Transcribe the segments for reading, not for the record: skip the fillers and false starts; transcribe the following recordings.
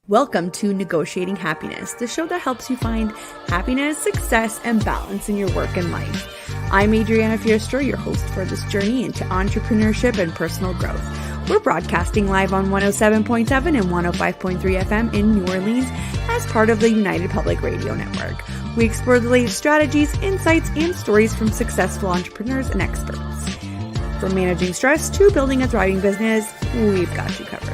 Welcome to Negotiating Happiness, the show that helps you find happiness, success, and balance in your work and life. I'm Adriana, your host for this journey into entrepreneurship and personal growth. We're broadcasting live on 107.7 and 105.3 FM in New Orleans as part of the United Public Radio Network. We explore the latest strategies, insights, and stories from successful entrepreneurs and experts. From managing stress to building a thriving business, we've got you covered.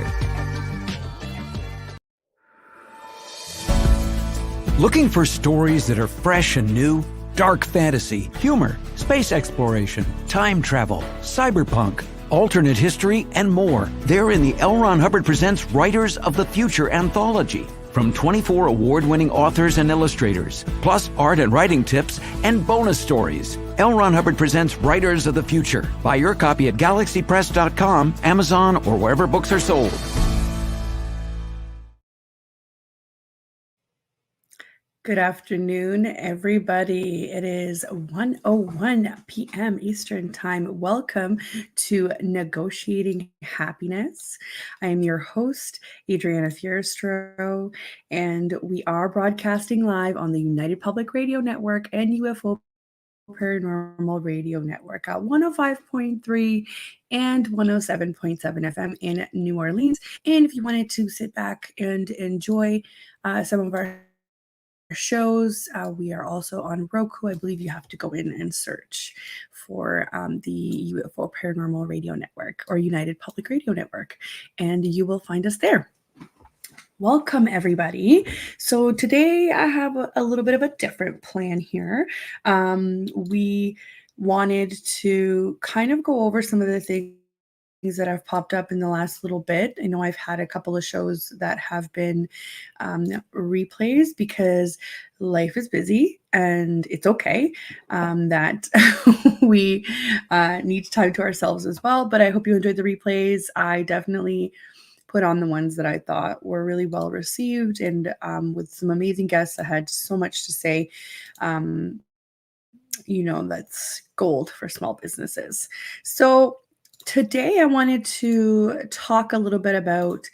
Looking for stories that are fresh and new? Dark fantasy, humor, space exploration, time travel, cyberpunk, alternate history, and more. They're in the L. Ron Hubbard Presents Writers of the Future anthology. From 24 award-winning authors and illustrators, plus art and writing tips and bonus stories. L. Ron Hubbard Presents Writers of the Future. Buy your copy at galaxypress.com, Amazon, or wherever books are sold. Good afternoon, everybody. It is 1:01 p.m. Eastern Time. Welcome to Negotiating Happiness. I am your host, Adriana Fierstro, and we are broadcasting live on the United Public Radio Network and UFO Paranormal Radio Network at 105.3 and 107.7 FM in New Orleans. And if you wanted to sit back and enjoy some of our shows, we are also on Roku. I believe you have to go in and search for the UFO Paranormal Radio Network or United Public Radio Network, and you will find us there. Welcome, everybody. So today I have a little bit of a different plan here. We wanted to kind of go over some of the things that have popped up in the last little bit. I know I've had a couple of shows that have been replays because life is busy and it's okay that we need time to ourselves as well. But I hope you enjoyed the replays. I definitely put on the ones that I thought were really well received and with some amazing guests that had so much to say. That's gold for small businesses. So today I wanted to talk a little bit about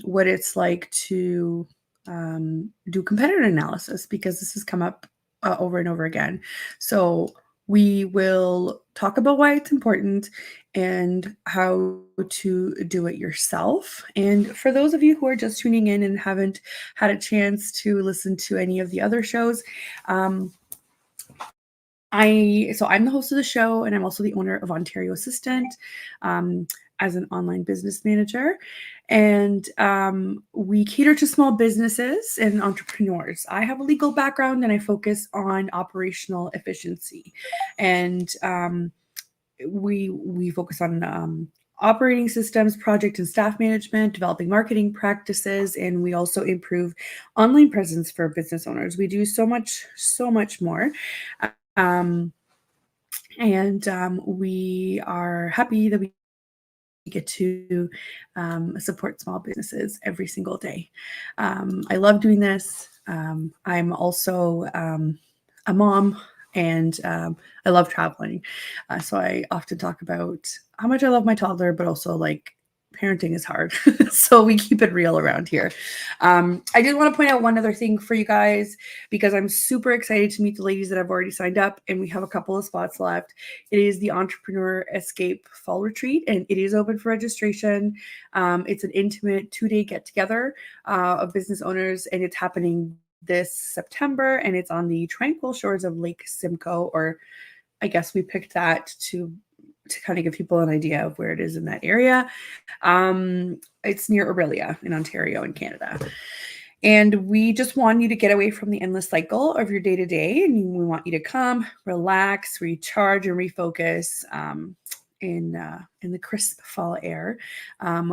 what it's like to do competitor analysis, because this has come up over and over again. So we will talk about why it's important and how to do it yourself. And for those of you who are just tuning in and haven't had a chance to listen to any of the other shows, I'm the host of the show, and I'm also the owner of Ontario Assistant as an online business manager. And we cater to small businesses and entrepreneurs. I have a legal background and I focus on operational efficiency. And we focus on operating systems, project and staff management, developing marketing practices, and we also improve online presence for business owners. We do so much more. We are happy that we get to support small businesses every single day. I love doing this. I'm also a mom, and I love traveling. So I often talk about how much I love my toddler, but also like parenting is hard. So we keep it real around here. I did want to point out one other thing for you guys, because I'm super excited to meet the ladies that have already signed up, and we have a couple of spots left. It is the Entrepreneur Escape Fall Retreat, and it is open for registration. It's an intimate 2-day get-together of business owners, and it's happening this September, and it's on the tranquil shores of Lake Simcoe, or I guess we picked that to kind of give people an idea of where it is in that area. It's near Aurelia in Ontario in Canada. And we just want you to get away from the endless cycle of your day-to-day. And we want you to come, relax, recharge, and refocus in the crisp fall air.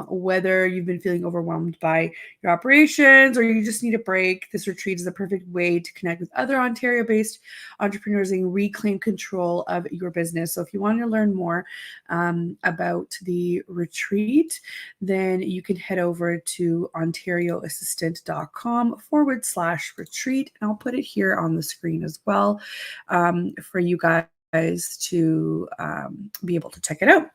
Whether you've been feeling overwhelmed by your operations or you just need a break, this retreat is the perfect way to connect with other Ontario-based entrepreneurs and reclaim control of your business. So if you want to learn more about the retreat, then you can head over to ontarioassistant.com/retreat. And I'll put it here on the screen as well for you guys to be able to check it out.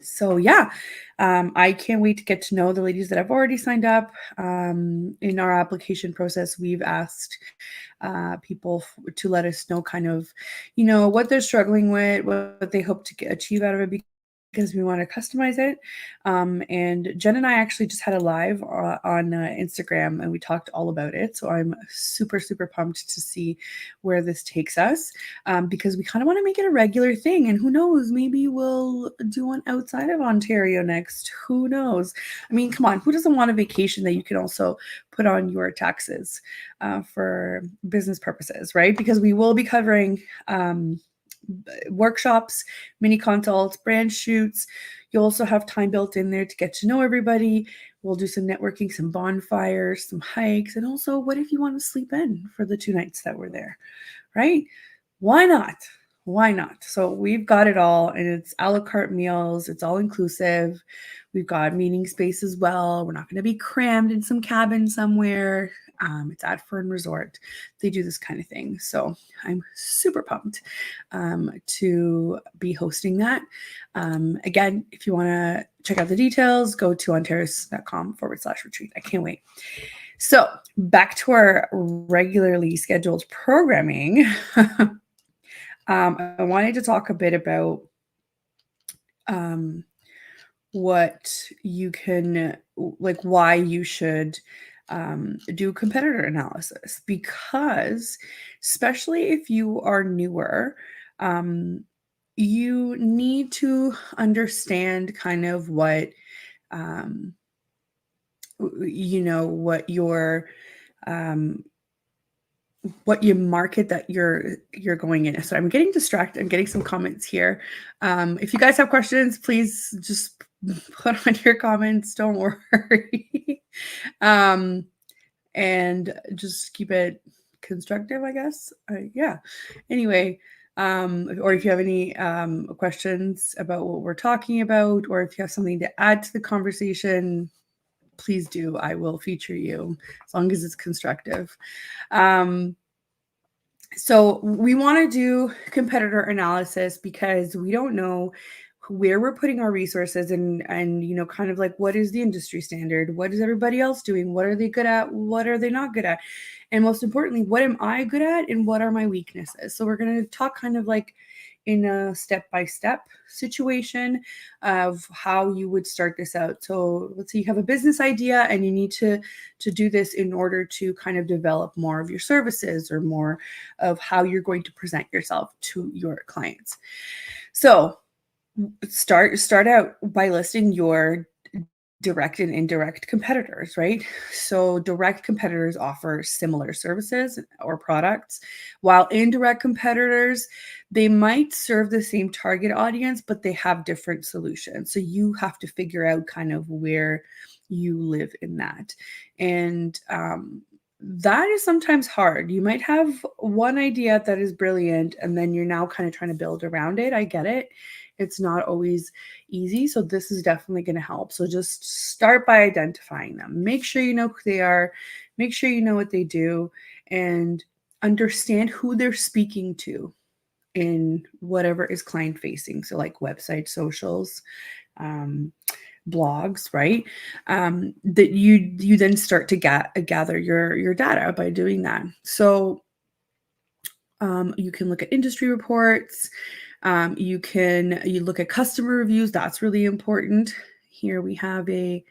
So yeah, I can't wait to get to know the ladies that have already signed up. In our application process, we've asked people to let us know kind of, what they're struggling with, what they hope to achieve out of it, because we want to customize it. And Jen and I actually just had a live on Instagram, and we talked all about it. So I'm super, super pumped to see where this takes us, because we kind of want to make it a regular thing. And who knows, maybe we'll do one outside of Ontario next. Who knows? I mean, come on, who doesn't want a vacation that you can also put on your taxes for business purposes, right? Because we will be covering workshops, mini consults, brand shoots. You'll also have time built in there to get to know everybody. We'll do some networking, some bonfires, some hikes, and also what if you want to sleep in for the 2 nights that we're there, right? Why not? Why not? So we've got it all, and it's a la carte meals. It's all inclusive. We've got meeting space as well. We're not going to be crammed in some cabin somewhere. It's at Fern Resort. They do this kind of thing. So I'm super pumped to be hosting that. Again, if you want to check out the details, go to ontario.com/retreat. I can't wait. So back to our regularly scheduled programming. I wanted to talk a bit about what you can, like, why you should do competitor analysis, because especially if you are newer, you need to understand kind of what what your market that you're going in. So I'm getting distracted. I'm getting some comments here. If you guys have questions, please just put on your comments. Don't worry. And just keep it constructive, I guess. Yeah. Anyway, or if you have any questions about what we're talking about, or if you have something to add to the conversation, please do. I will feature you as long as it's constructive. So we want to do competitor analysis because we don't know where we're putting our resources, and kind of like, what is the industry standard? What is everybody else doing? What are they good at? What are they not good at? And most importantly, what am I good at, and what are my weaknesses? So we're going to talk kind of like in a step-by-step situation of how you would start this out. So let's say you have a business idea and you need to do this in order to kind of develop more of your services or more of how you're going to present yourself to your clients. So start out by listing your direct and indirect competitors, right? So direct competitors offer similar services or products, while indirect competitors, they might serve the same target audience, but they have different solutions. So you have to figure out kind of where you live in that. And that is sometimes hard. You might have one idea that is brilliant, and then you're now kind of trying to build around it. I get it. It's not always easy. So this is definitely going to help. So just start by identifying them. Make sure you know who they are. Make sure you know what they do, and understand who they're speaking to in whatever is client facing. So like website, socials, blogs, right? That you then start to gather your data by doing that. So you can look at industry reports. You look at customer reviews. That's really important. Here we have a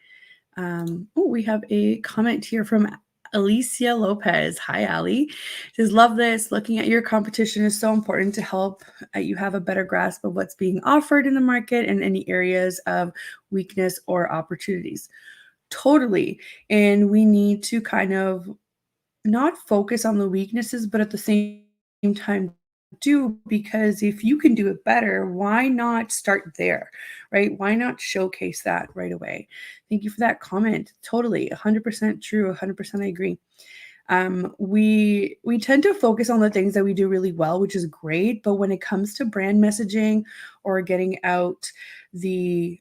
comment here from Alicia Lopez. Hi, Ali. Says, love this. Looking at your competition is so important to help you have a better grasp of what's being offered in the market and any areas of weakness or opportunities. Totally. And we need to kind of not focus on the weaknesses, but at the same time do, because if you can do it better, why not start there, right? Why not showcase that right away? Thank you for that comment. Totally, 100% true, 100% I agree. We tend to focus on the things that we do really well, which is great, but when it comes to brand messaging or getting out the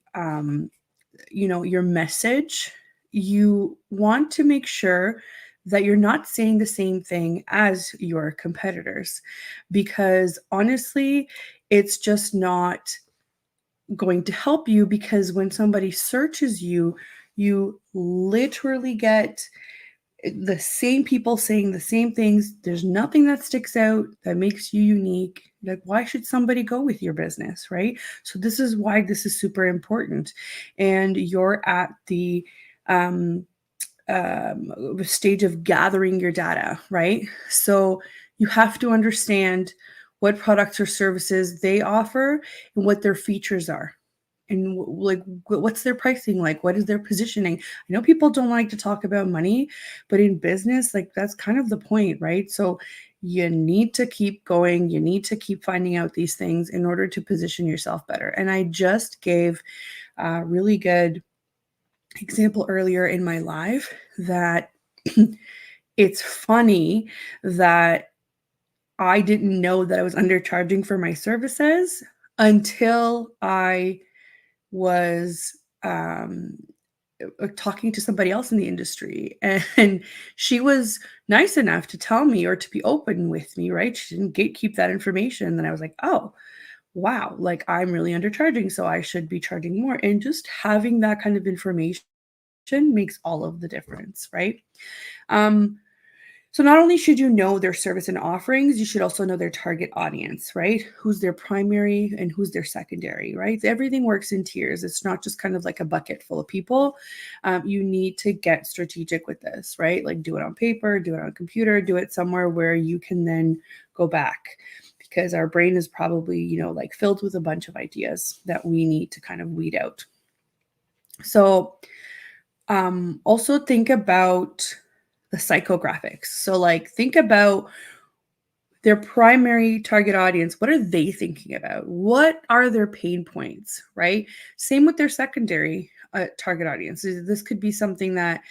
your message, you want to make sure that you're not saying the same thing as your competitors, because honestly, it's just not going to help you, because when somebody searches you, you literally get the same people saying the same things. There's nothing that sticks out that makes you unique. Like, why should somebody go with your business, right? So this is why this is super important. And you're at the stage of gathering your data, right? So you have to understand what products or services they offer and what their features are, and like what's their pricing like, what is their positioning. I know people don't like to talk about money, but in business, like, that's kind of the point, right? So you need to keep going, you need to keep finding out these things in order to position yourself better. And I just gave a really good example earlier in my live that it's funny that I didn't know that I was undercharging for my services until I was talking to somebody else in the industry, and she was nice enough to tell me, or to be open with me, right? She didn't gatekeep that information. And then I was like, oh, wow, like, I'm really undercharging, so I should be charging more. And just having that kind of information makes all of the difference, right? Um, so not only should you know their service and offerings, you should also know their target audience, right? Who's their primary and who's their secondary, right? Everything works in tiers. It's not just kind of like a bucket full of people. You need to get strategic with this, right? Like, do it on paper, do it on a computer, do it somewhere where you can then go back, because our brain is probably, like, filled with a bunch of ideas that we need to kind of weed out. So also think about the psychographics. So, like, think about their primary target audience. What are they thinking about? What are their pain points, right? Same with their secondary target audience. This could be something that,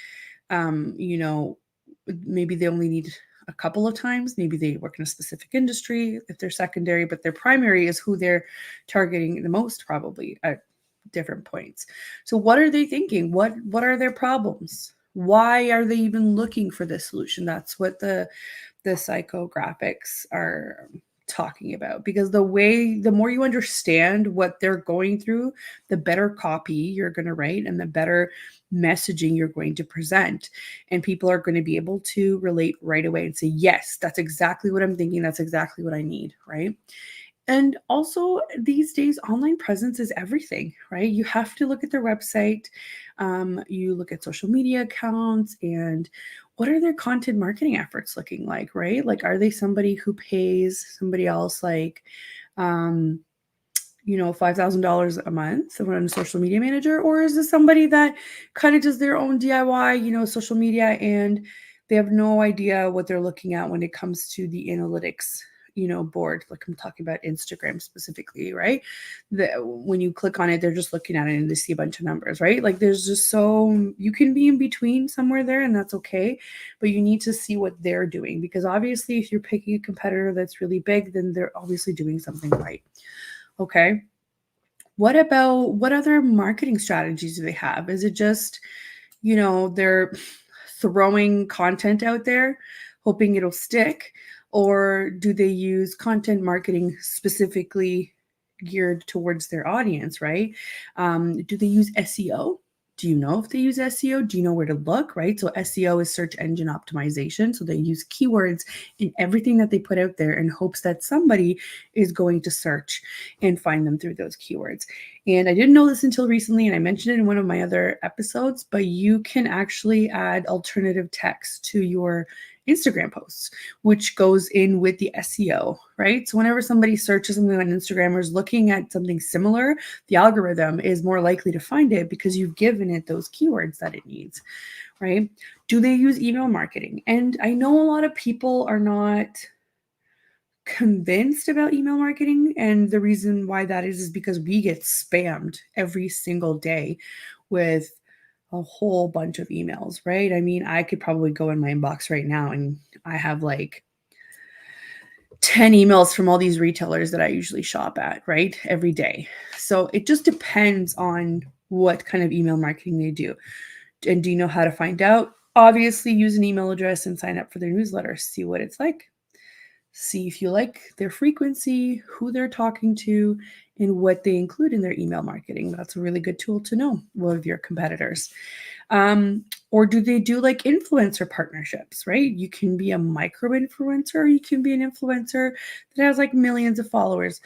maybe they only need a couple of times. Maybe they work in a specific industry if they're secondary, but their primary is who they're targeting the most, probably at different points. So what are they thinking? What are their problems? Why are they even looking for this solution? That's what the psychographics are talking about, because the more you understand what they're going through, the better copy you're going to write and the better messaging you're going to present. And people are going to be able to relate right away and say, yes, that's exactly what I'm thinking. That's exactly what I need, right? And also, these days, online presence is everything, right? You have to look at their website. You look at social media accounts, and what are their content marketing efforts looking like, right? Like, are they somebody who pays somebody else like, $5,000 a month to run a social media manager? Or is this somebody that kind of does their own DIY, social media, and they have no idea what they're looking at when it comes to the analytics, board? Like, I'm talking about Instagram specifically, right? When you click on it, they're just looking at it and they see a bunch of numbers, right? Like, there's just you can be in between somewhere there, and that's okay. But you need to see what they're doing, because obviously if you're picking a competitor that's really big, then they're obviously doing something right. Okay. What other marketing strategies do they have? Is it just, they're throwing content out there, hoping it'll stick? Or do they use content marketing specifically geared towards their audience, right? Do they use SEO? Do you know if they use SEO? Do you know where to look, right? So SEO is search engine optimization. So they use keywords in everything that they put out there in hopes that somebody is going to search and find them through those keywords. And I didn't know this until recently, and I mentioned it in one of my other episodes, but you can actually add alternative text to your Instagram posts, which goes in with the SEO, right? So whenever somebody searches something on Instagram or is looking at something similar, the algorithm is more likely to find it because you've given it those keywords that it needs, right? Do they use email marketing? And I know a lot of people are not convinced about email marketing. And the reason why that is because we get spammed every single day with a whole bunch of emails, right? I mean, I could probably go in my inbox right now and I have like 10 emails from all these retailers that I usually shop at, right? Every day. So it just depends on what kind of email marketing they do. And do you know how to find out? Obviously, use an email address and sign up for their newsletter. See what it's like. See if you like their frequency, who they're talking to, and what they include in their email marketing. That's a really good tool to know of your competitors. Or do they do like influencer partnerships, right? You can be a micro influencer, or you can be an influencer that has like millions of followers.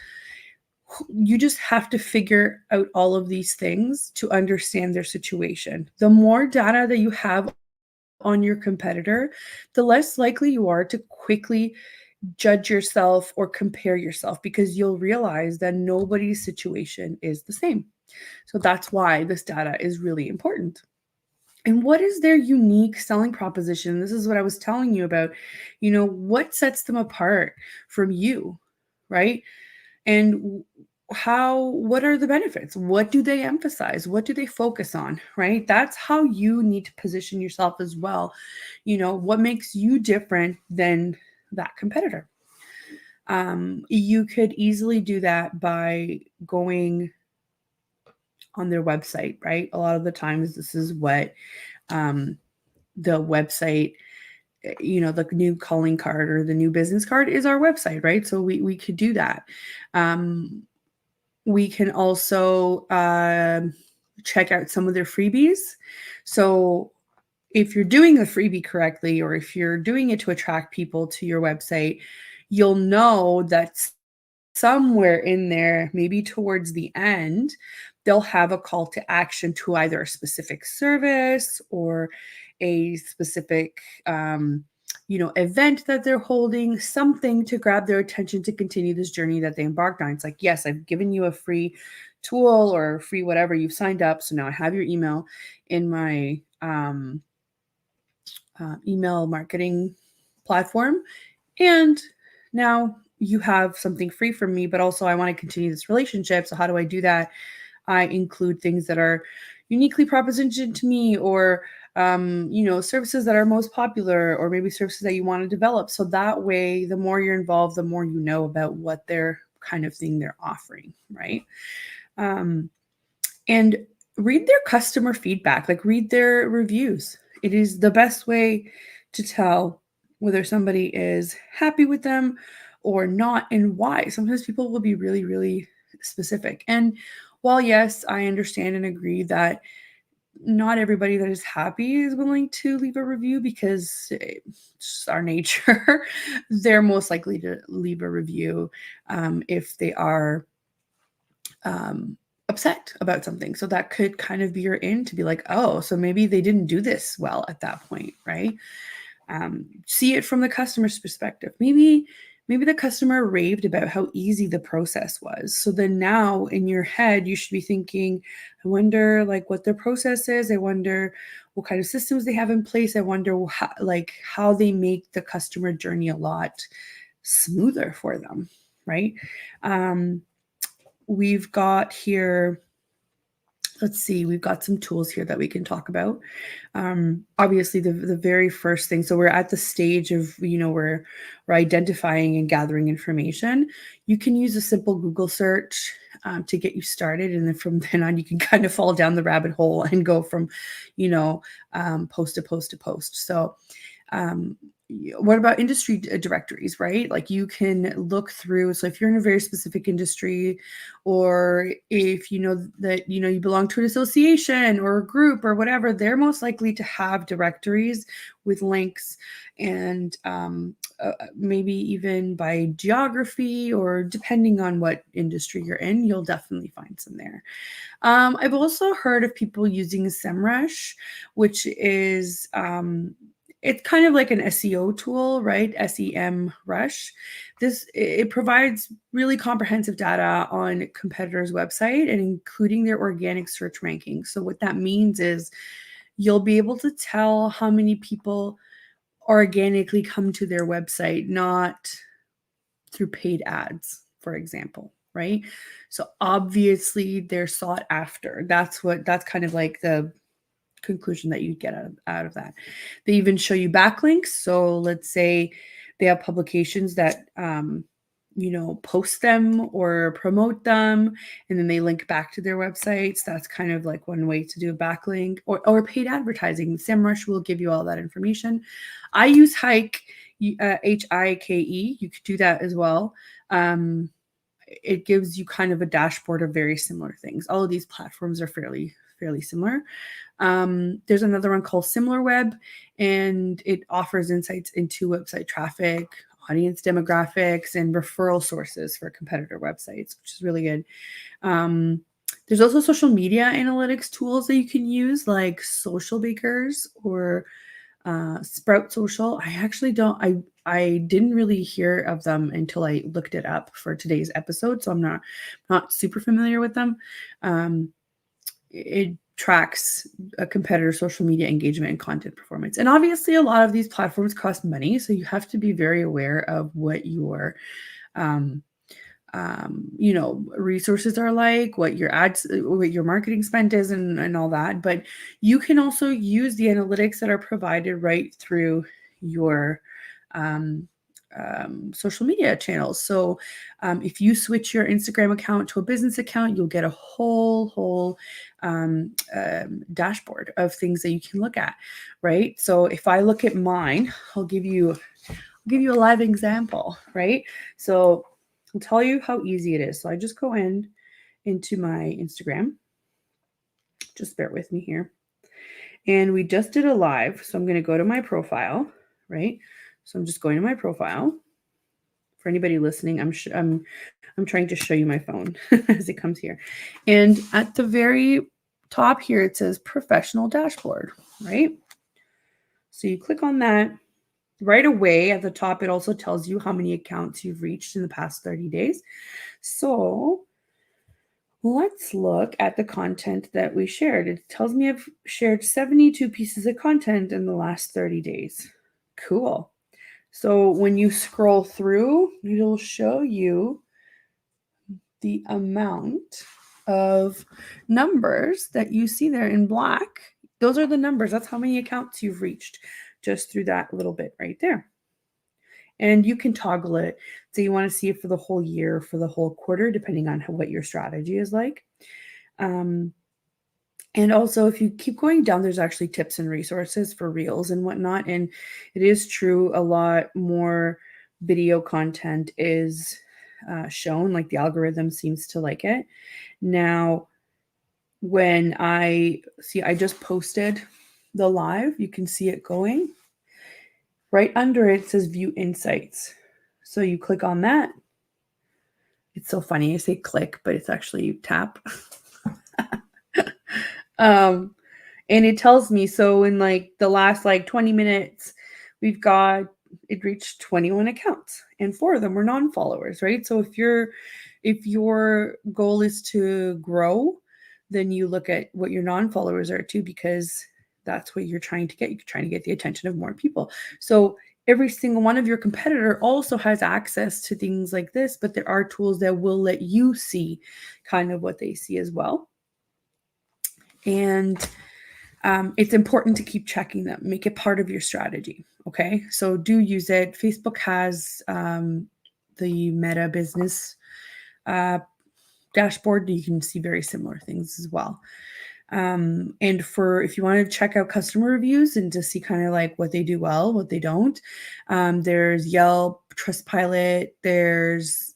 You just have to figure out all of these things to understand their situation. The more data that you have on your competitor, the less likely you are to quickly judge yourself or compare yourself, because you'll realize that nobody's situation is the same. So that's why this data is really important. And what is their unique selling proposition? This is what I was telling you about. What sets them apart from you, right? And what are the benefits? What do they emphasize? What do they focus on, right? That's how you need to position yourself as well. What makes you different than that competitor? You could easily do that by going on their website, right? A lot of the times, this is what the website, the new calling card or the new business card is our website, right? So we could do that. We can also check out some of their freebies. So if you're doing the freebie correctly, or if you're doing it to attract people to your website, you'll know that somewhere in there, maybe towards the end, they'll have a call to action to either a specific service or a specific event that they're holding, something to grab their attention to continue this journey that they embarked on. It's like, yes, I've given you a free tool or free whatever, you've signed up, so now I have your email in my email marketing platform, and now you have something free from me, but also I want to continue this relationship. So how do I do that? I include things that are uniquely propositioned to me, or services that are most popular, or maybe services that you want to develop. So that way, the more you're involved, the more you know about what their kind of thing they're offering, right? And read their customer feedback, like read their reviews. It is the best way to tell whether somebody is happy with them or not, and why. Sometimes people will be really, really specific. And while, yes, I understand and agree that not everybody that is happy is willing to leave a review, because it's just our nature, they're most likely to leave a review if they are upset about something. So that could kind of be your in to be like, oh, so maybe they didn't do this well at that point, right? See it from the customer's perspective. Maybe the customer raved about how easy the process was. So then now in your head, you should be thinking, I wonder like what their process is. I wonder what kind of systems they have in place. I wonder how they make the customer journey a lot smoother for them, right? We've got here, let's see, we've got some tools here that we can talk about. Obviously, the very first thing, so we're at the stage of, we're identifying and gathering information. You can use a simple Google search to get you started. And then from then on, you can kind of fall down the rabbit hole and go from, post to post to post. So what about industry directories, right? Like you can look through. So if you're in a very specific industry, or if you know that you belong to an association or a group or whatever, they're most likely to have directories with links, and maybe even by geography, or depending on what industry you're in, you'll definitely find some there. I've also heard of people using SEMrush, which is it's kind of like an SEO tool, right? SEM Rush. It provides really comprehensive data on competitors' website, and including their organic search rankings. So what that means is you'll be able to tell how many people organically come to their website, not through paid ads, for example, right? So obviously they're sought after. That's kind of like the conclusion that you get out of that. They even show you backlinks. So let's say they have publications that post them or promote them, and then they link back to their websites. That's kind of like one way to do a backlink, or paid advertising. SEMrush will give you all that information. I use Hike. HIKE. You could do that as well. It gives you kind of a dashboard of very similar things. All of these platforms are fairly similar. There's another one called SimilarWeb, and it offers insights into website traffic, audience demographics, and referral sources for competitor websites, which is really good. There's also social media analytics tools that you can use, like Social Bakers or Sprout Social. I actually don't. I didn't really hear of them until I looked it up for today's episode, so I'm not super familiar with them. It tracks a competitor's social media engagement and content performance. And obviously, a lot of these platforms cost money, so you have to be very aware of what your resources are like, what your marketing spend is, and all that. But you can also use the analytics that are provided right through your social media channels. So if you switch your Instagram account to a business account, you'll get a whole dashboard of things that you can look at, right? So if I look at mine, I'll give you a live example, right? So I'll tell you how easy it is. So I just go into my Instagram. Just bear with me here. And we just did a live. So I'm going to go to my profile, right? So I'm just going to my profile. For anybody listening, I'm trying to show you my phone as it comes here. And at the very top here, it says professional dashboard, right? So you click on that. Right away at the top, it also tells you how many accounts you've reached in the past 30 days. So let's look at the content that we shared. It tells me I've shared 72 pieces of content in the last 30 days. Cool. So when you scroll through, it'll show you the amount of numbers that you see there in black. Those are the numbers. That's how many accounts you've reached just through that little bit right there. And you can toggle it. So you want to see it for the whole year, for the whole quarter, depending on what your strategy is like. And also, if you keep going down, there's actually tips and resources for reels and whatnot. And it is true, a lot more video content is shown, like the algorithm seems to like it. Now, when I just posted the live, you can see it going. Right under it says view insights. So you click on that. It's so funny. I say click, but it's actually tap. And it tells me, so in like the last 20 minutes, it reached 21 accounts and 4 of them were non-followers, right? So if your goal is to grow, then you look at what your non-followers are too, because that's what you're trying to get. You're trying to get the attention of more people. So every single one of your competitor also has access to things like this, but there are tools that will let you see kind of what they see as well. And it's important to keep checking them, make it part of your strategy. Okay. So do use it. Facebook has the Meta Business dashboard. You can see very similar things as well. And if you want to check out customer reviews and to see kind of like what they do well, what they don't, there's Yelp, Trustpilot, there's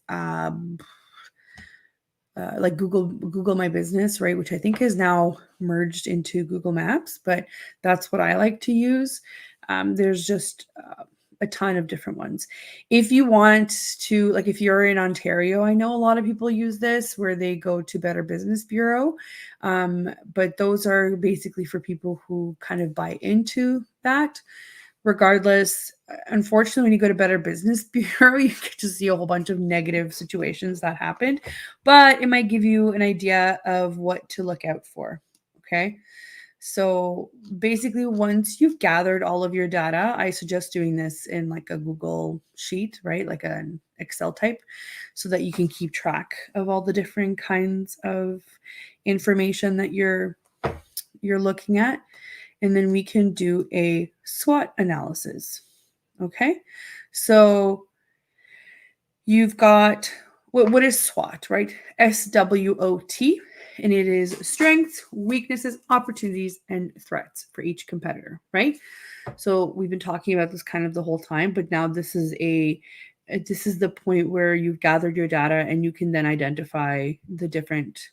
like Google My Business, right? Which I think is now merged into Google Maps, but that's what I like to use. There's just a ton of different ones. If you want to, like if you're in Ontario, I know a lot of people use this where they go to Better Business Bureau, but those are basically for people who kind of buy into that. Regardless, unfortunately, when you go to Better Business Bureau, you get to see a whole bunch of negative situations that happened, but it might give you an idea of what to look out for. Okay. So basically, once you've gathered all of your data, I suggest doing this in like a Google sheet, right? Like an Excel type, so that you can keep track of all the different kinds of information that you're looking at. And then we can do a SWOT analysis. Okay. So you've got, what is SWOT, right? SWOT. and it is strengths, weaknesses, opportunities, and threats for each competitor, right? So we've been talking about this kind of the whole time, but now this is the point where you've gathered your data and you can then identify the different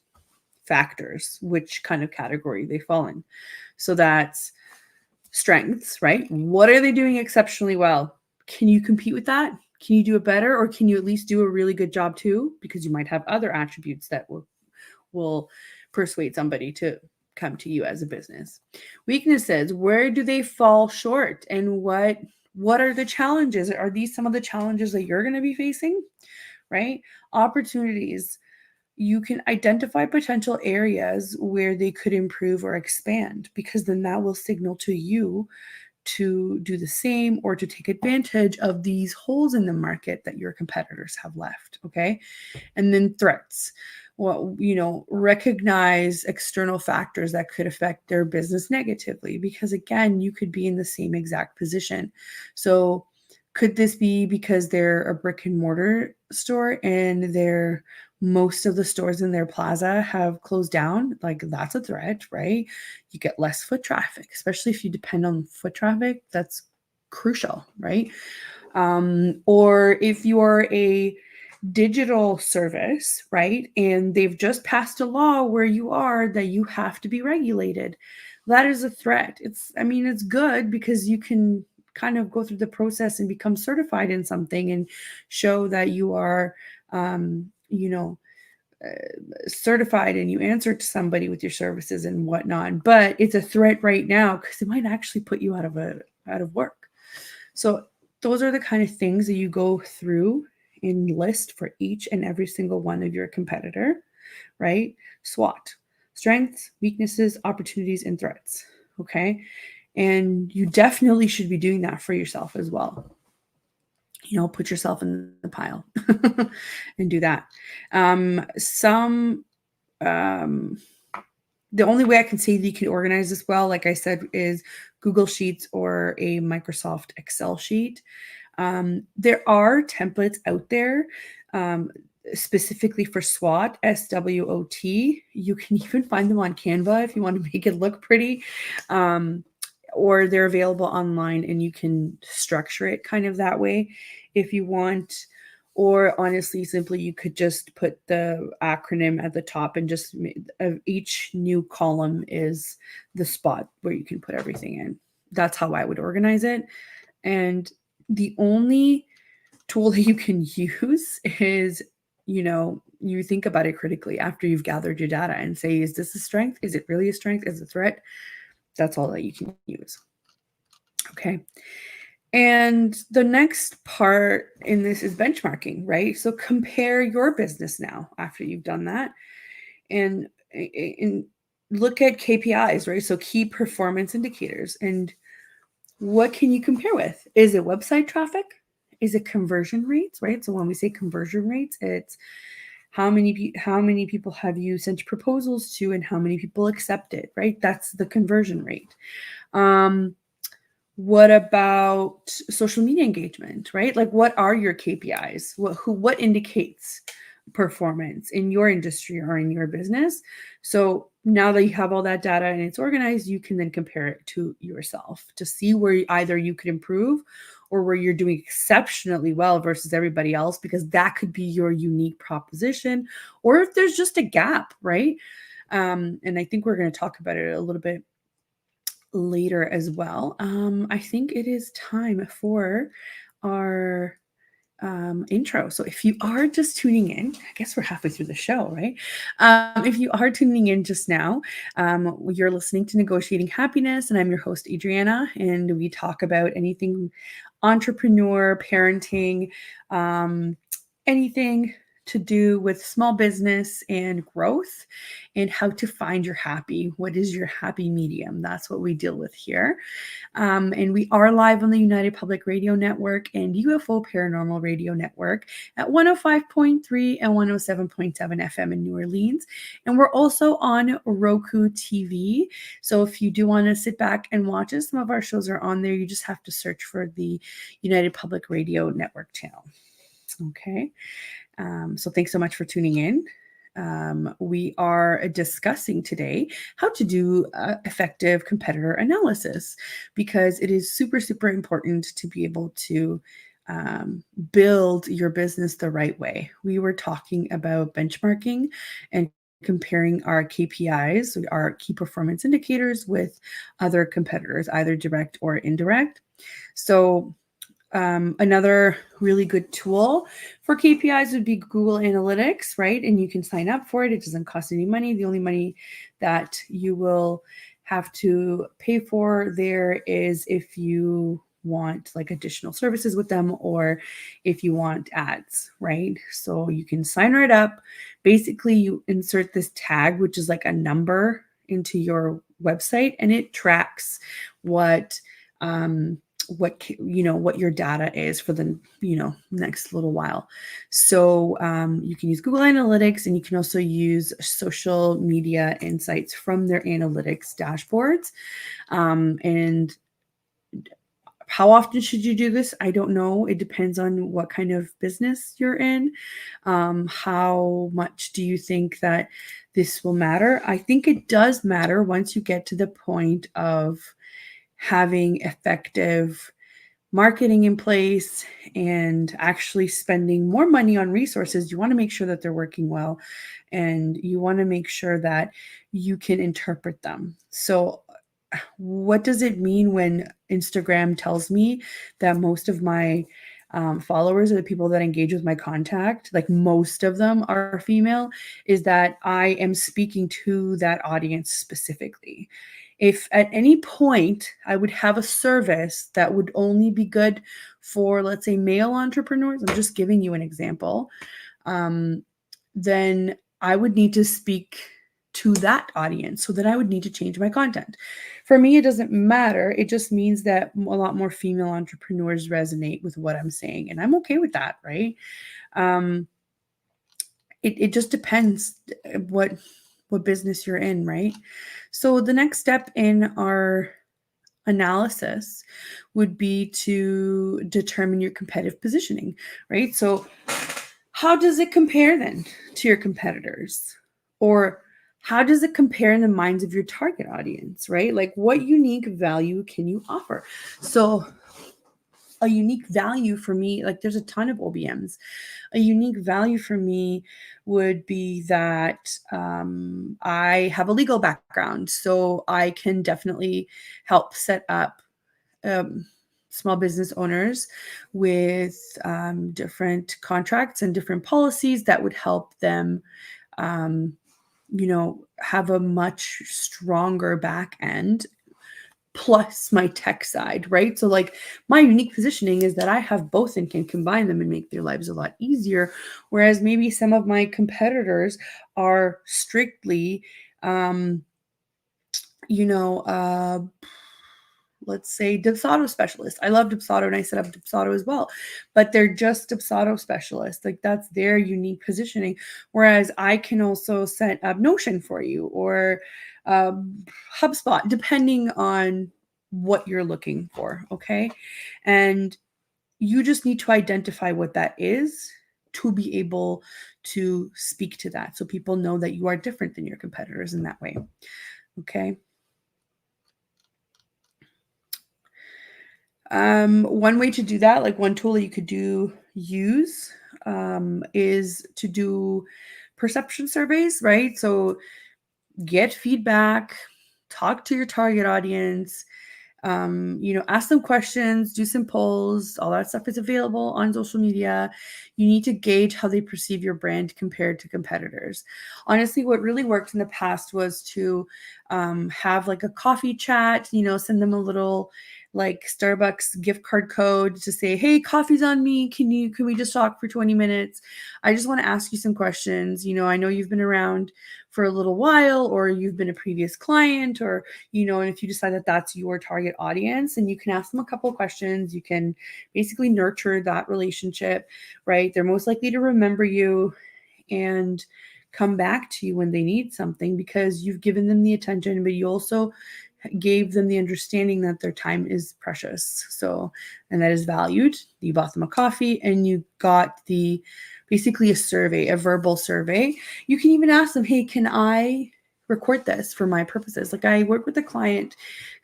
factors, which kind of category they fall in. So that's strengths, right? What are they doing exceptionally well? Can you compete with that? Can you do it better, or can you at least do a really good job too? Because you might have other attributes that will persuade somebody to come to you as a business. Weaknesses, where do they fall short, and what are the challenges? Are these some of the challenges that you're going to be facing, right? Opportunities, you can identify potential areas where they could improve or expand, because then that will signal to you to do the same or to take advantage of these holes in the market that your competitors have left. Okay. And then threats. Well, recognize external factors that could affect their business negatively, because again, you could be in the same exact position. So could this be because they're a brick and mortar store and most of the stores in their plaza have closed down? Like, that's a threat, right? You get less foot traffic, especially if you depend on foot traffic. That's crucial, right? Or if you are a digital service, right, and they've just passed a law where you are that you have to be regulated, that is a threat. It's good because you can kind of go through the process and become certified in something and show that you are certified and you answer to somebody with your services and whatnot. But it's a threat right now because it might actually put you out of work. So those are the kind of things that you go through in list for each and every single one of your competitor, right? SWOT, strengths, weaknesses, opportunities, and threats. Okay. And you definitely should be doing that for yourself as well. Put yourself in the pile and do that. The only way I can say that you can organize this well, like I said, is Google Sheets or a Microsoft Excel sheet. There are templates out there specifically for SWOT, SWOT. You can even find them on Canva if you want to make it look pretty. Or they're available online and you can structure it kind of that way if you want. Or honestly, simply, you could just put the acronym at the top and just each new column is the spot where you can put everything in. That's how I would organize it. And the only tool that you can use is, you think about it critically after you've gathered your data and say, is this a strength? Is it really a strength? Is it a threat? That's all that you can use. Okay. And the next part in this is benchmarking, right? So compare your business now after you've done that and look at KPIs, right? So key performance indicators. And what can you compare with? Is it website traffic? Is it conversion rates, right? So when we say conversion rates, it's how many people have you sent proposals to and how many people accept it, right? That's the conversion rate. What about social media engagement, right? Like, what are your KPIs? What indicates performance in your industry or in your business? So now that you have all that data and it's organized, you can then compare it to yourself to see where either you could improve or where you're doing exceptionally well versus everybody else, because that could be your unique proposition, or if there's just a gap, right? And I think we're going to talk about it a little bit later as well. I think it is time for our intro. So if you are just tuning in, I guess we're halfway through the show, right? If you are tuning in just now, you're listening to Negotiating Happiness, and I'm your host, Adriana, and we talk about anything entrepreneur, parenting, anything to do with small business and growth and how to find your happy. What is your happy medium? That's what we deal with here. And we are live on the United Public Radio Network and UFO Paranormal Radio Network at 105.3 and 107.7 FM in New Orleans. And we're also on Roku TV. So if you do want to sit back and watch us, some of our shows are on there. You just have to search for the United Public Radio Network channel. Okay. So thanks so much for tuning in. we are discussing today how to do effective competitor analysis, because it is super, super important to be able to build your business the right way. We were talking about benchmarking and comparing our KPIs, our key performance indicators, with other competitors, either direct or indirect. So another really good tool for KPIs would be Google Analytics, right? And you can sign up for it. It doesn't cost any money. The only money that you will have to pay for there is if you want like additional services with them, or if you want ads, right? So you can sign right up. Basically, you insert this tag, which is like a number, into your website, and it tracks what your data is for the next little while. So you can use Google Analytics, and you can also use social media insights from their analytics dashboards. And how often should you do this? I don't know. It depends on what kind of business you're in. How much do you think that this will matter? I think it does matter once you get to the point of having effective marketing in place and actually spending more money on resources. You want to make sure that they're working well, and you want to make sure that you can interpret them. So what does it mean when Instagram tells me that most of my followers, or the people that engage with my contact, like most of them are female? Is that I am speaking to that audience specifically. If at any point I would have a service that would only be good for, let's say, male entrepreneurs, I'm just giving you an example, then I would need to speak to that audience. So then I would need to change my content. For me, it doesn't matter. It just means that a lot more female entrepreneurs resonate with what I'm saying. And I'm okay with that, right? It just depends what business you're in, right? So the next step in our analysis would be to determine your competitive positioning, right? So how does it compare then to your competitors? Or how does it compare in the minds of your target audience, right? Like, what unique value can you offer? So a unique value for me, like there's a ton of OBMs. A unique value for me would be that I have a legal background, so I can definitely help set up small business owners with different contracts and different policies that would help them have a much stronger back end, plus my tech side, right? So like my unique positioning is that I have both and can combine them and make their lives a lot easier. Whereas maybe some of my competitors are strictly, let's say Dipsado specialist. I love Dipsado, and I set up Dipsado as well, but they're just Dipsado specialists. Like that's their unique positioning. Whereas I can also set up Notion for you, or HubSpot, depending on what you're looking for. Okay. And you just need to identify what that is to be able to speak to that. So people know that you are different than your competitors in that way. Okay. One way to do that, like one tool that you could use is to do perception surveys, right? So get feedback, talk to your target audience, ask them questions, do some polls. All that stuff is available on social media. You need to gauge how they perceive your brand compared to competitors. Honestly, what really worked in the past was to have like a coffee chat, send them a little like Starbucks gift card code to say, hey, coffee's on me. Can we just talk for 20 minutes? I just want to ask you some questions. I know you've been around for a little while, or you've been a previous client, or, and if you decide that that's your target audience, and you can ask them a couple of questions, you can basically nurture that relationship, right? They're most likely to remember you and come back to you when they need something, because you've given them the attention, but you also gave them the understanding that their time is precious. So, and that is valued. You bought them a coffee and you got the basically a survey, a verbal survey. You can even ask them, hey, can I record this for my purposes? Like I work with a client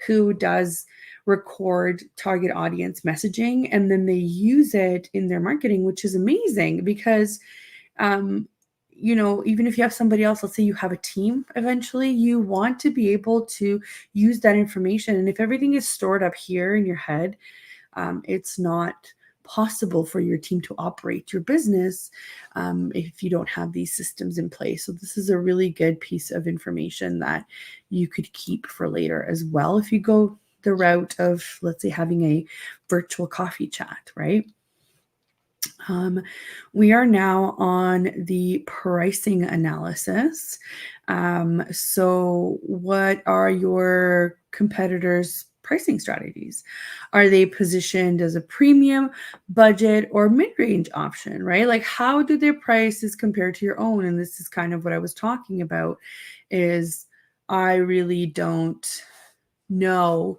who does record target audience messaging, and then they use it in their marketing, which is amazing because, even if you have somebody else, let's say you have a team, eventually you want to be able to use that information. And if everything is stored up here in your head, it's not possible for your team to operate your business if you don't have these systems in place. So this is a really good piece of information that you could keep for later as well if you go the route of, let's say, having a virtual coffee chat, right? We are now on the pricing analysis. So what are your competitors' pricing strategies? Are they positioned as a premium, budget, or mid-range option, right? Like how do their prices compare to your own? And this is kind of what I was talking about, is I really don't know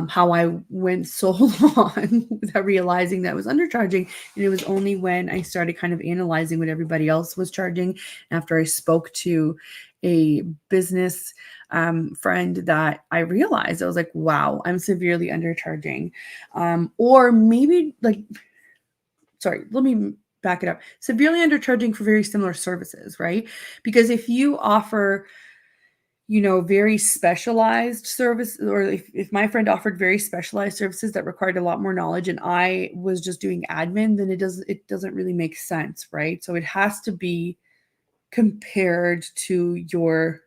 how I went so long without realizing that I was undercharging. And it was only when I started kind of analyzing what everybody else was charging, after I spoke to a business friend, that I realized, I was like, wow, I'm severely undercharging. Or maybe let me back it up. Severely undercharging for very similar services, right? Because if you offer very specialized service, or if my friend offered very specialized services that required a lot more knowledge and I was just doing admin, then it doesn't really make sense, right? So it has to be compared to your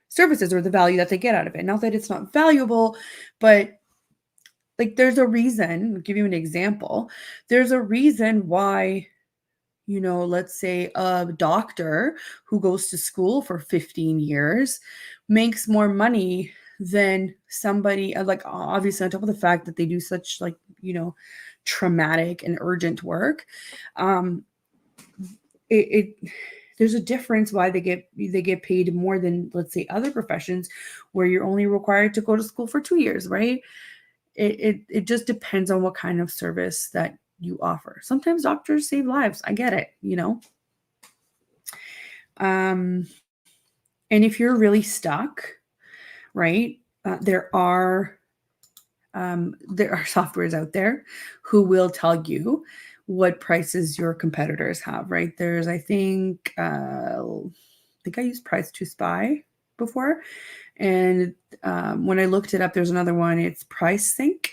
services or the value that they get out of it. Not that it's not valuable, but like there's a reason. I'll give you an example. There's a reason why let's say a doctor who goes to school for 15 years makes more money than somebody, like obviously on top of the fact that they do such traumatic and urgent work. There's a difference why they get paid more than, let's say, other professions where you're only required to go to school for 2 years, right? It just depends on what kind of service that you offer. Sometimes doctors save lives. I get it, And if you're really stuck, right, there are softwares out there who will tell you what prices your competitors have, right? There's, I think I used Price to Spy before. And when I looked it up, there's another one. It's Price Sync,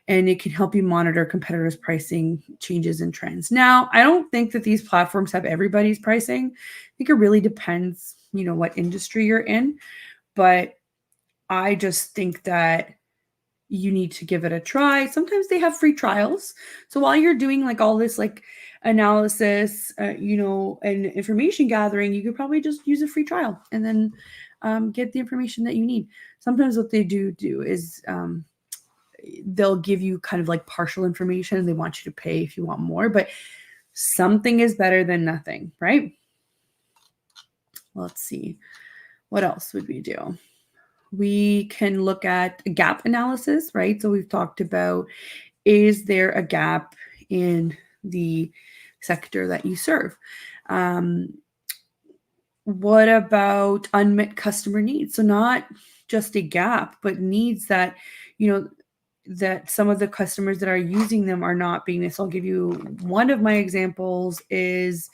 and it can help you monitor competitors' pricing changes and trends. Now, I don't think that these platforms have everybody's pricing. I think it really depends, what industry you're in. But I just think that you need to give it a try. Sometimes they have free trials. So while you're doing like all this like analysis, and information gathering, you could probably just use a free trial and then get the information that you need. Sometimes what they do is they'll give you kind of like partial information and they want you to pay if you want more, but something is better than nothing, right? Let's see. What else would we do? We can look at a gap analysis, right? So we've talked about, is there a gap in the sector that you serve? What about unmet customer needs? So not just a gap, but needs that, that some of the customers that are using them are not being this. I'll give you one of my examples is,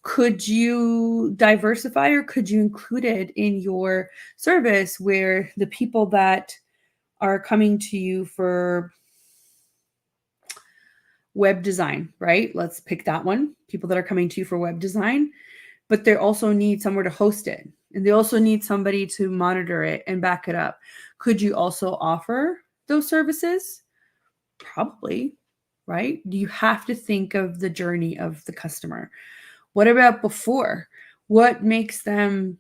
could you diversify or could you include it in your service where the people that are coming to you for web design, right? Let's pick that one. People that are coming to you for web design, but they also need somewhere to host it. And they also need somebody to monitor it and back it up. Could you also offer those services? Probably, right? You have to think of the journey of the customer. What about before? What makes them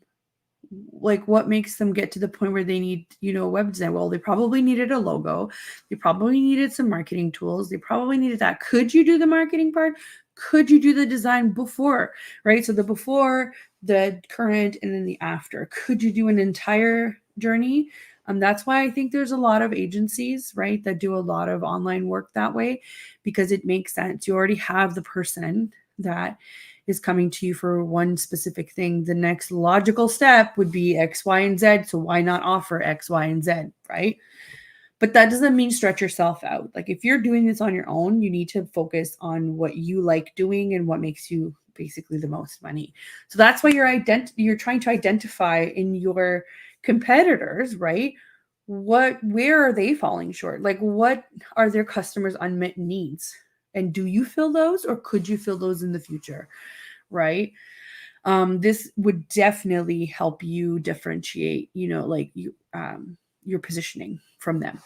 get to the point where they need, web design? Well, they probably needed a logo. They probably needed some marketing tools. They probably needed that. Could you do the marketing part? Could you do the design before, right? So the before, the current, and then the after. Could you do an entire journey? That's why I think there's a lot of agencies, right, that do a lot of online work that way, because it makes sense. You already have the person that is coming to you for one specific thing. The next logical step would be X, Y, and Z. So why not offer X, Y, and Z, right? But that doesn't mean stretch yourself out. Like if you're doing this on your own, you need to focus on what you like doing and what makes you basically the most money. So that's why you're trying to identify in your competitors, right? Where are they falling short? Like what are their customers' unmet needs? And do you fill those, or could you fill those in the future? Right? This would definitely help you differentiate, like your positioning from them.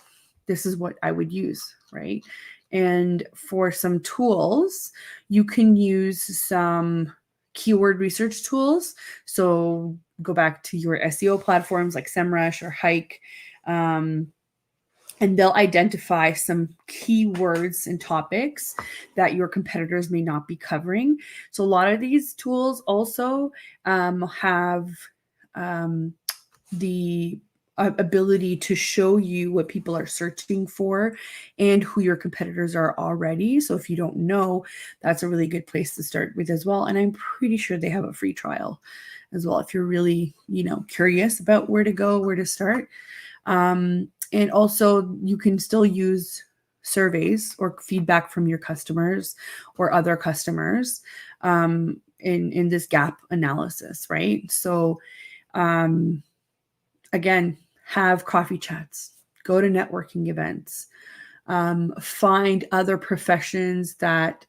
This is what I would use, right? And for some tools, you can use some keyword research tools. So go back to your SEO platforms like SEMrush or Hike. And they'll identify some keywords and topics that your competitors may not be covering. So a lot of these tools also have the ability to show you what people are searching for and who your competitors are already. So if you don't know, that's a really good place to start with as well. And I'm pretty sure they have a free trial as well if you're really, curious about where to go, where to start. And also you can still use surveys or feedback from your customers or other customers in this gap analysis, right? So again, have coffee chats, go to networking events, find other professions that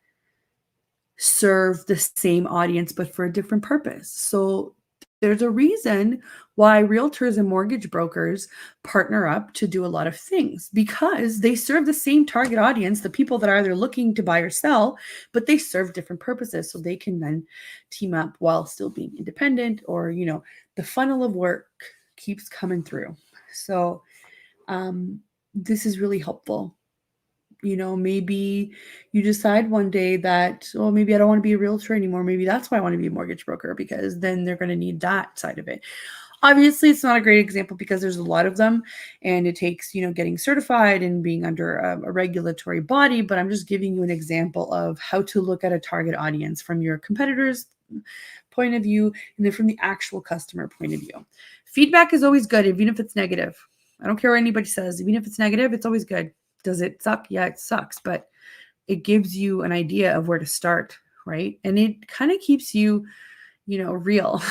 serve the same audience but for a different purpose. So there's a reason why realtors and mortgage brokers partner up to do a lot of things, because they serve the same target audience, the people that are either looking to buy or sell, but they serve different purposes. So they can then team up while still being independent, or, the funnel of work keeps coming through. So this is really helpful. Maybe you decide one day that, oh, maybe I don't want to be a realtor anymore. Maybe that's why I want to be a mortgage broker, because then they're going to need that side of it. Obviously, it's not a great example because there's a lot of them and it takes, getting certified and being under a regulatory body. But I'm just giving you an example of how to look at a target audience from your competitors' point of view and then from the actual customer point of view. Feedback is always good, even if it's negative. I don't care what anybody says. Even if it's negative, it's always good. Does it suck? Yeah, it sucks, but it gives you an idea of where to start, right? And it kind of keeps you, real.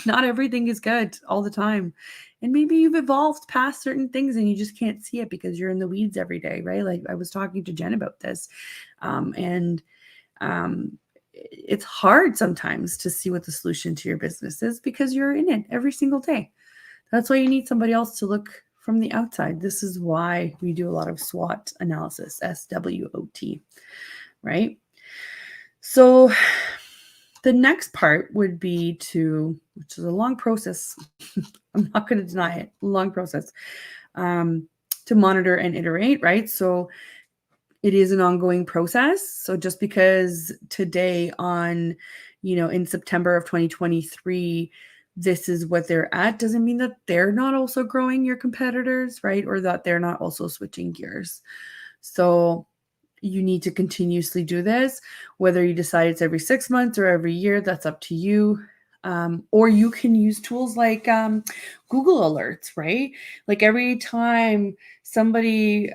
Not everything is good all the time. And maybe you've evolved past certain things and you just can't see it because you're in the weeds every day, right? Like I was talking to Jen about this. It's hard sometimes to see what the solution to your business is because you're in it every single day. That's why you need somebody else to look from the outside. This is why we do a lot of SWOT analysis, SWOT, right? So the next part would be which is a long process. I'm not going to deny it, long process, to monitor and iterate, right? So it is an ongoing process. So just because today in September of 2023, this is what they're at, doesn't mean that they're not also growing your competitors, right? Or that they're not also switching gears. So you need to continuously do this, whether you decide it's every 6 months or every year, that's up to you. Or you can use tools like Google Alerts, right? Like every time somebody,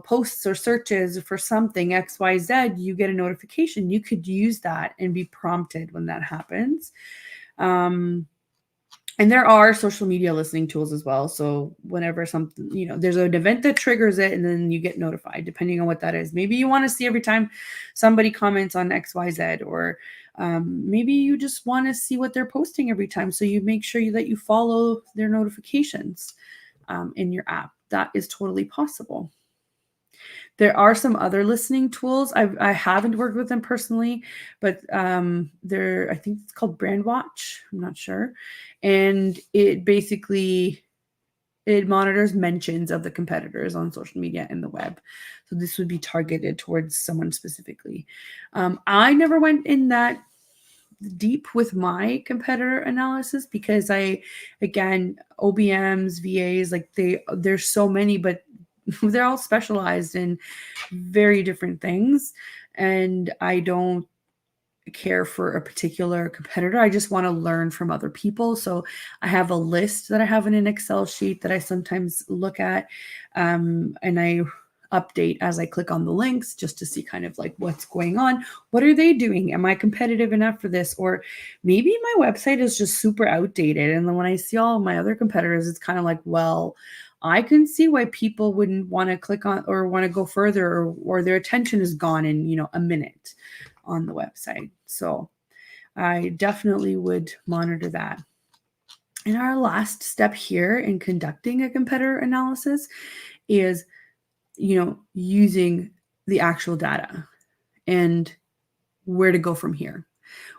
posts or searches for something XYZ, you get a notification. You could use that and be prompted when that happens. And there are social media listening tools as well. So whenever something, there's an event that triggers it and then you get notified depending on what that is. Maybe you want to see every time somebody comments on XYZ, or maybe you just want to see what they're posting every time. So you make sure that you follow their notifications in your app. That is totally possible. There are some other listening tools. I haven't worked with them personally, but I think it's called Brandwatch. I'm not sure. And it basically, it monitors mentions of the competitors on social media and the web. So this would be targeted towards someone specifically. I never went in that deep with my competitor analysis because again, OBMs, VAs, like there's so many, but they're all specialized in very different things. And I don't care for a particular competitor. I just want to learn from other people. So I have a list that I have in an Excel sheet that I sometimes look at, and I update as I click on the links just to see kind of like what's going on. What are they doing? Am I competitive enough for this? Or maybe my website is just super outdated. And then when I see all of my other competitors, it's kind of like, well, I can see why people wouldn't want to click on or want to go further, or their attention is gone in, a minute on the website. So I definitely would monitor that. And our last step here in conducting a competitor analysis is, using the actual data and where to go from here,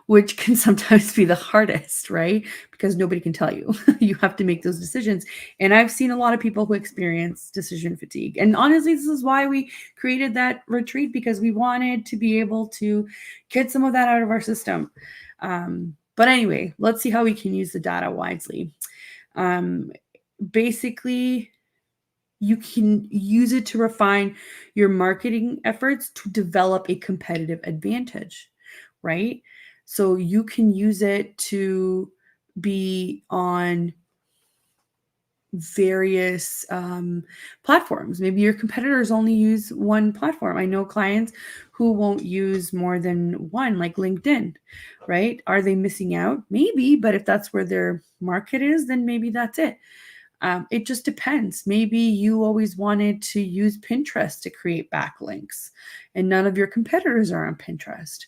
which can sometimes be the hardest, right? Because nobody can tell you. You have to make those decisions. And I've seen a lot of people who experience decision fatigue. And honestly, this is why we created that retreat, because we wanted to be able to get some of that out of our system. But anyway, let's see how we can use the data wisely. Basically, you can use it to refine your marketing efforts to develop a competitive advantage, right? So you can use it to be on various platforms. Maybe your competitors only use one platform. I know clients who won't use more than one, like LinkedIn, right? Are they missing out? Maybe, but if that's where their market is, then maybe that's it. It just depends. Maybe you always wanted to use Pinterest to create backlinks and none of your competitors are on Pinterest.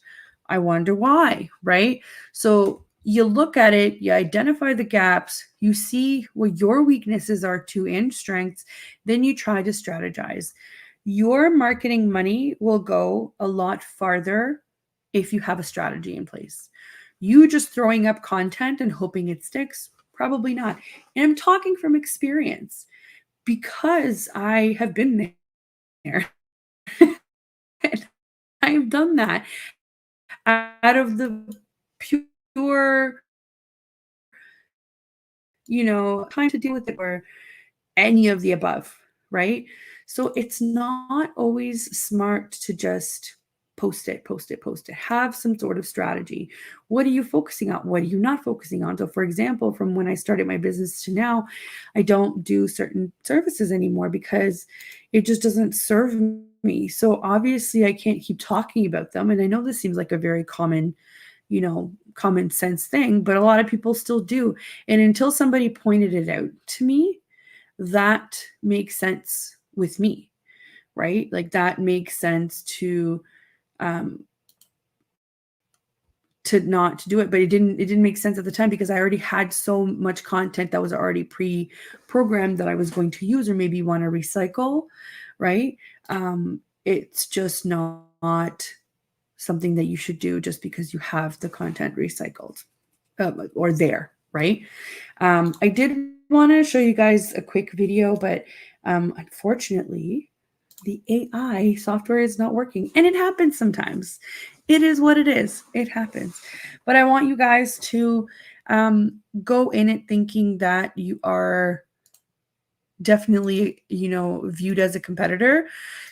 I wonder why, right? So you look at it, you identify the gaps, you see what your weaknesses are too and strengths, then you try to strategize. Your marketing money will go a lot farther if you have a strategy in place. You just throwing up content and hoping it sticks, probably not. And I'm talking from experience because I have been there. And I have done that out of the pure, time to deal with it, or any of the above, right? So it's not always smart to just post it, post it, post it. Have some sort of strategy. What are you focusing on? What are you not focusing on? So, for example, from when I started my business to now, I don't do certain services anymore because it just doesn't serve me. So, obviously, I can't keep talking about them. And I know this seems like a very common sense thing, but a lot of people still do. And until somebody pointed it out to me, that makes sense with me, right? Like that makes sense to not to do it, but it didn't make sense at the time because I already had so much content that was already pre-programmed that I was going to use or maybe want to recycle, right? It's just not something that you should do just because you have the content recycled or there, right? I did want to show you guys a quick video, but unfortunately, the AI software is not working. And it happens sometimes. It is what it is. It happens. But I want you guys to go in it thinking that you are definitely, viewed as a competitor.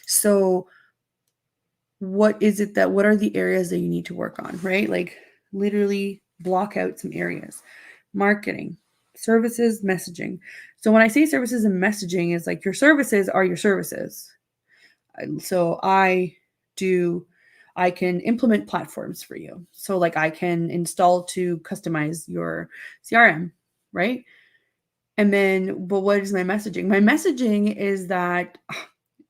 So what are the areas that you need to work on, right? Like literally block out some areas. Marketing, services, messaging. So when I say services and messaging, is like your services are your services. So I can implement platforms for you. So like I can install to customize your CRM, right? And then, but what is my messaging? My messaging is that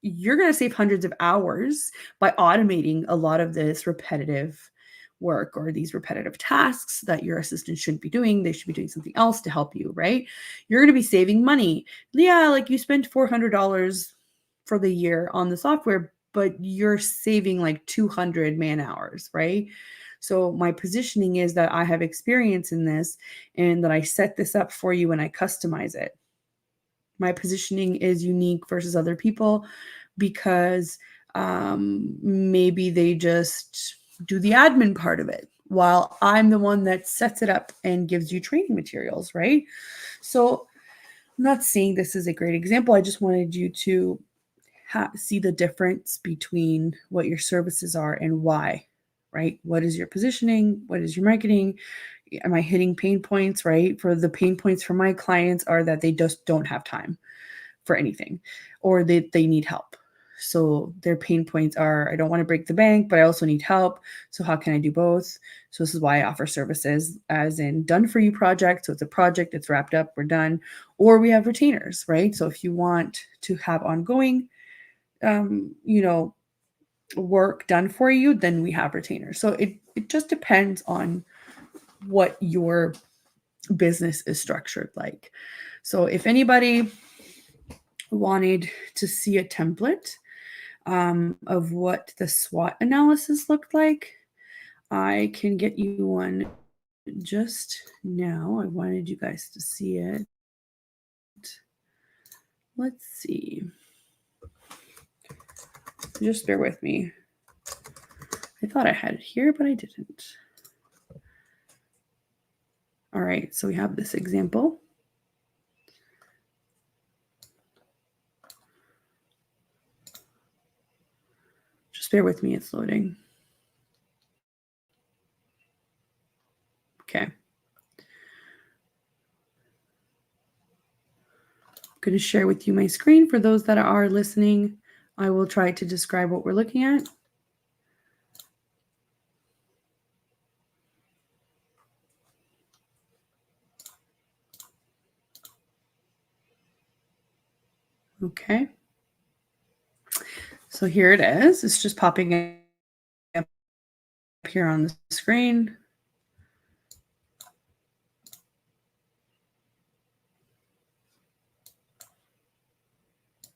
you're going to save hundreds of hours by automating a lot of this repetitive work or these repetitive tasks that your assistant shouldn't be doing. They should be doing something else to help you, right? You're going to be saving money. Yeah, like you spent $400 for the year on the software, but you're saving like 200 man hours, right? So my positioning is that I have experience in this and that I set this up for you and I customize it. My positioning is unique versus other people because maybe they just do the admin part of it, while I'm the one that sets it up and gives you training materials, right? So I'm not saying this is a great example. I just wanted you to see the difference between what your services are and why, right? What is your positioning? What is your marketing? Am I hitting pain points, right? For the pain points for my clients are that they just don't have time for anything, or they need help. So their pain points are, I don't want to break the bank, but I also need help. So how can I do both? So this is why I offer services as in done for you project. So it's a project, it's wrapped up, we're done. Or we have retainers, right? So if you want to have ongoing, work done for you, then we have retainers. So it just depends on what your business is structured like. So if anybody wanted to see a template of what the SWOT analysis looked like, I can get you one just now. I wanted you guys to see it. Let's see. Just bear with me. I thought I had it here, but I didn't. All right, so we have this example. Just bear with me, it's loading. Okay. I'm going to share with you my screen. For those that are listening, I will try to describe what we're looking at. Okay. So here it is. It's just popping up here on the screen.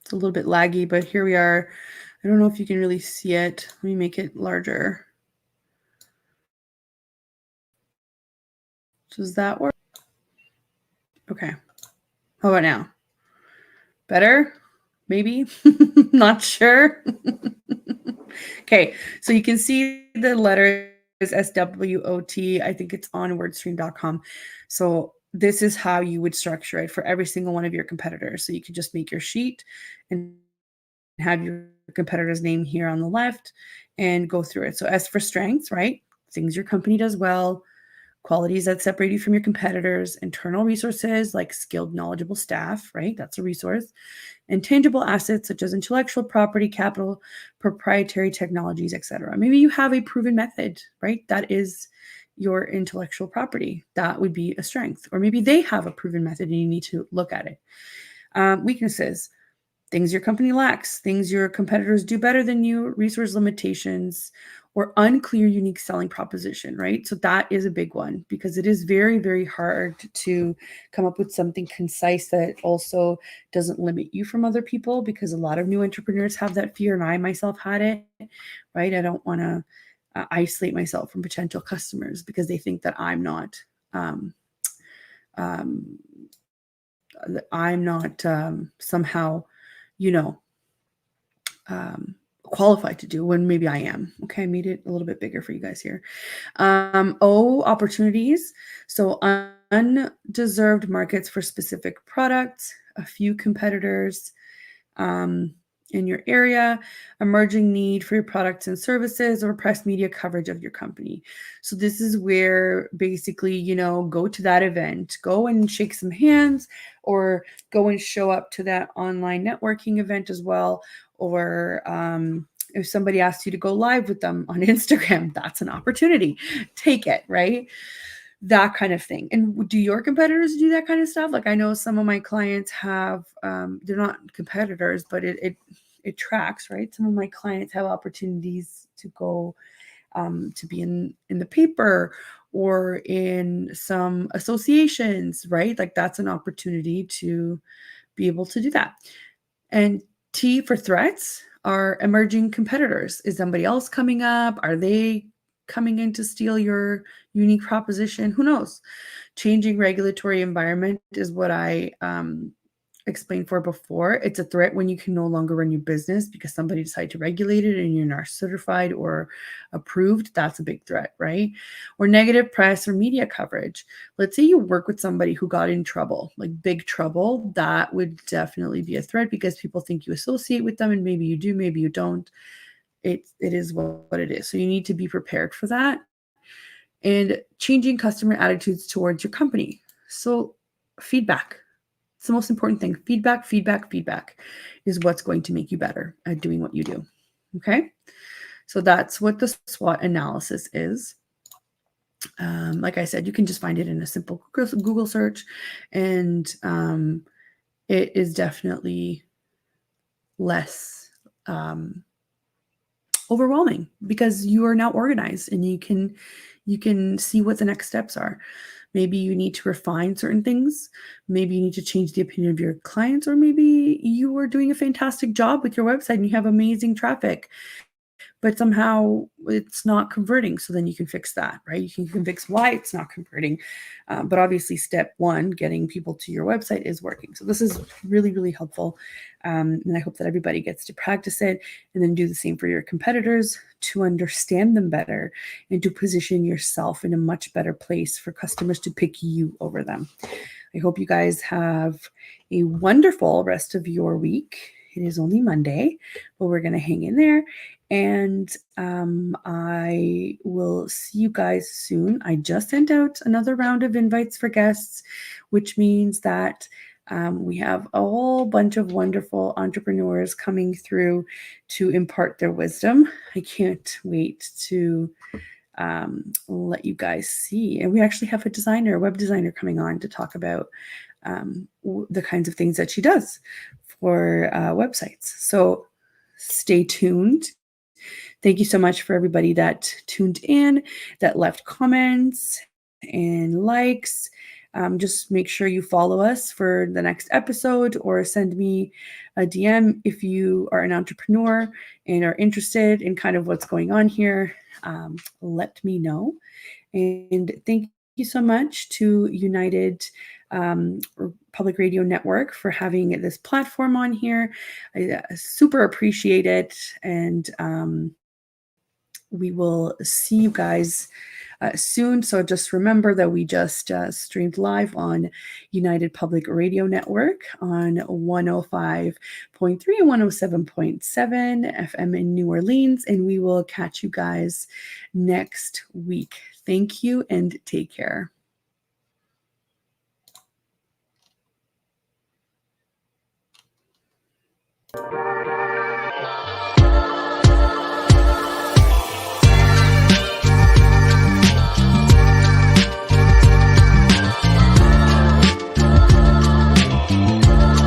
It's a little bit laggy, but here we are. I don't know if you can really see it. Let me make it larger. Does that work? Okay. How about now? Better? Maybe? Not sure. Okay, so you can see the letters SWOT. I think it's on wordstream.com. So this is how you would structure it for every single one of your competitors. So you could just make your sheet and have your competitor's name here on the left and go through it. So S for strengths, right? Things your company does well, qualities that separate you from your competitors, internal resources like skilled, knowledgeable staff, right? That's a resource. And tangible assets such as intellectual property, capital, proprietary technologies, etc. Maybe you have a proven method, right? That is your intellectual property. That would be a strength. Or maybe they have a proven method and you need to look at it. Weaknesses, things your company lacks, things your competitors do better than you, resource limitations, or unclear unique selling proposition, right? So that is a big one because it is very, very hard to come up with something concise that also doesn't limit you from other people, because a lot of new entrepreneurs have that fear, and I myself had it, right? I don't want to isolate myself from potential customers because they think that I'm not somehow, qualified to do, when maybe I am. Okay, I made it a little bit bigger for you guys here. Opportunities. So undeserved markets for specific products, a few competitors in your area, emerging need for your products and services, or press media coverage of your company. So this is where basically, go to that event, go and shake some hands, or go and show up to that online networking event as well. Or if somebody asks you to go live with them on Instagram, that's an opportunity. Take it, right? That kind of thing. And do your competitors do that kind of stuff? Like, I know some of my clients have, they're not competitors, but it tracks, right? Some of my clients have opportunities to go to be in the paper or in some associations, right? Like, that's an opportunity to be able to do that. And T for threats are emerging competitors. Is somebody else coming up? Are they coming in to steal your unique proposition? Who knows? Changing regulatory environment is what I explained for before, it's a threat when you can no longer run your business because somebody decided to regulate it and you're not certified or approved. That's a big threat, right? Or negative press or media coverage. Let's say you work with somebody who got in trouble, like big trouble. That would definitely be a threat because people think you associate with them, and maybe you do, maybe you don't. It is what it is. So you need to be prepared for that. And changing customer attitudes towards your company. So feedback. It's the most important thing. Feedback, feedback, feedback is what's going to make you better at doing what you do. Okay. So that's what the SWOT analysis is. Like I said, you can just find it in a simple Google search, and it is definitely less overwhelming because you are now organized and you can see what the next steps are. Maybe you need to refine certain things. Maybe you need to change the opinion of your clients, or maybe you are doing a fantastic job with your website and you have amazing traffic, but somehow it's not converting. So then you can fix that, right? You can fix why it's not converting. But obviously, step one, getting people to your website, is working. So this is really, really helpful. And I hope that everybody gets to practice it and then do the same for your competitors to understand them better and to position yourself in a much better place for customers to pick you over them. I hope you guys have a wonderful rest of your week. It is only Monday, but we're going to hang in there. And I will see you guys soon. I just sent out another round of invites for guests, which means that we have a whole bunch of wonderful entrepreneurs coming through to impart their wisdom. I can't wait to let you guys see. And we actually have a web designer coming on to talk about the kinds of things that she does for websites. So stay tuned. Thank you so much for everybody that tuned in, that left comments and likes. Just make sure you follow us for the next episode, or send me a DM if you are an entrepreneur and are interested in kind of what's going on here. Let me know. And thank you so much to United Public Radio Network for having this platform on here. I super appreciate it. And we will see you guys soon. So just remember that we just streamed live on United Public Radio Network on 105.3 and 107.7 FM in New Orleans. And we will catch you guys next week. Thank you and take care.